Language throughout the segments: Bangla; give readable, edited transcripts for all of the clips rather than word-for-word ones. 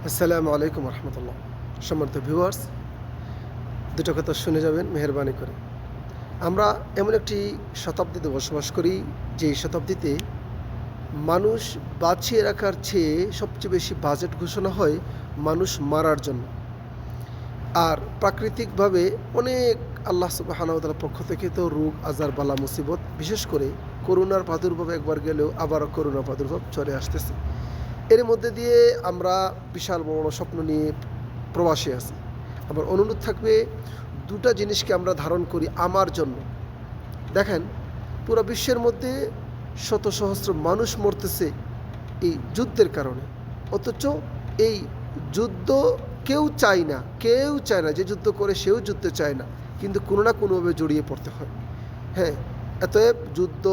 আসসালামু আলাইকুম রহমতুল্লাহ। সম্মানিত ভিউয়ার্স, দুটো কথা শুনে যাবেন মেহেরবানি করে। আমরা এমন একটি শতাব্দীতে বসবাস করি, যে শতাব্দীতে মানুষ বাঁচিয়ে রাখার চেয়ে সবচেয়ে বেশি বাজেট ঘোষণা হয় মানুষ মারার জন্য। আর প্রাকৃতিকভাবে অনেক আল্লাহ সুবহানাহু ওয়া তাআলার পক্ষ থেকে তো রোগ আজার বালা মুসিবত, বিশেষ করে করোনার প্রাদুর্ভাব একবার গেলেও আবারও করোনা প্রাদুর্ভাব চলে আসতেছে। এর মধ্যে দিয়ে আমরা বিশাল বড় স্বপ্ন নিয়ে প্রবাসী আছি। আমার অনুরোধ থাকবে, দুটা জিনিসকে আমরা ধারণ করি আমার জন্য। দেখেন, পুরো বিশ্বের মধ্যে শত সহস্র মানুষ মরতেছে এই যুদ্ধের কারণে, অথচ এই যুদ্ধ কেউ চায় না, যে যুদ্ধ করে সেও যুদ্ধ চায় না, কিন্তু কোনো না কোনোভাবে জড়িয়ে পড়তে হয়। হ্যাঁ, অতএব যুদ্ধ,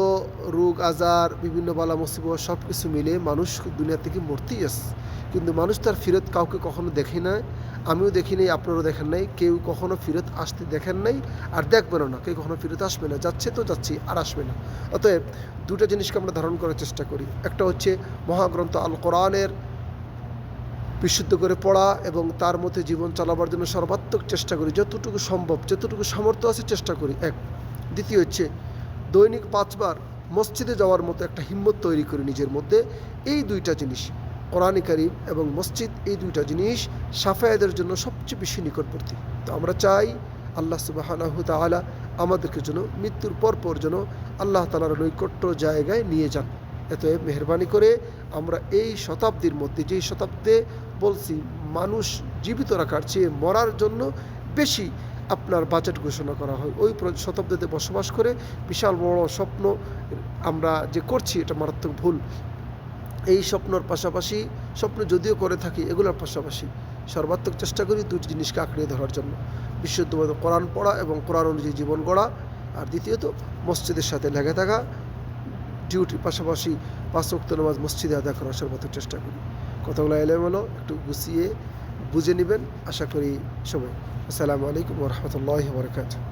রোগ আজার, বিভিন্ন বালা মুসিবত সব কিছু মিলে মানুষ দুনিয়া থেকে মরতেই আসে, কিন্তু মানুষ তার ফিরত কাউকে কখনো দেখে না। আমিও দেখি নাই, আপনারাও দেখেন নাই, কেউ কখনো ফিরত আসতে দেখেন নাই, আর দেখবেনও না। কেউ কখনো ফিরত আসবে না, যাচ্ছে তো যাচ্ছি, আর আসবে না। অতএব দুটো জিনিসকে আমরা ধারণ করার চেষ্টা করি। একটা হচ্ছে মহাগ্রন্থ আল কোরআনের বিশুদ্ধ করে পড়া এবং তার মধ্যে জীবন চালাবার জন্য সর্বাত্মক চেষ্টা করি, যতটুকু সম্ভব, যতটুকু সামর্থ্য আছে চেষ্টা করি। এক, দ্বিতীয় হচ্ছে দৈনিক 5 বার মসজিদে যাওয়ার মতো একটা হিম্মত তৈরি করি নিজের মধ্যে। এই দুইটা জিনিস, কোরআনে কারীম এবং মসজিদ, এই দুইটা জিনিস সাফায়াদের জন্য সবচেয়ে বেশি নিকটবর্তী। তো আমরা চাই আল্লাহ সুবহানাহু ওয়া তাআলা আমাদেরকে যেন মৃত্যুর পর যেন আল্লাহ তাআলার নৈকট্য জায়গায় নিয়ে যান। এতএব মেহেরবানি করে আমরা এই শতাব্দীর মধ্যে, যেই শতাব্দে বলছি মানুষ জীবিত রাখার চেয়ে মরার জন্য বেশি আপনার বাজেট ঘোষণা করা হয়, ওই শতাব্দীতে বসবাস করে বিশাল বড় স্বপ্ন আমরা যে করছি, এটা মারাত্মক ভুল। এই স্বপ্নর পাশাপাশি, স্বপ্ন যদিও করে থাকি, এগুলোর পাশাপাশি সর্বাত্মক চেষ্টা করি দুটি জিনিসকে আঁকড়ে ধরার জন্য: বিশুদ্ধভাবে কোরআন পড়া এবং কোরআন অনুযায়ী জীবন গড়া, আর দ্বিতীয়ত মসজিদের সাথে লেগে থাকা, ডিউটির পাশাপাশি 5 ওয়াক্ত নামাজ মসজিদে আদায় করার সর্বাত্মক চেষ্টা করি। কথাগুলো এলোমেলো, একটু গুছিয়ে বুঝে নেবেন আশা করি সবাই। আসসালামু আলাইকুম ওয়া রাহমাতুল্লাহি ওয়া বারাকাতুহু।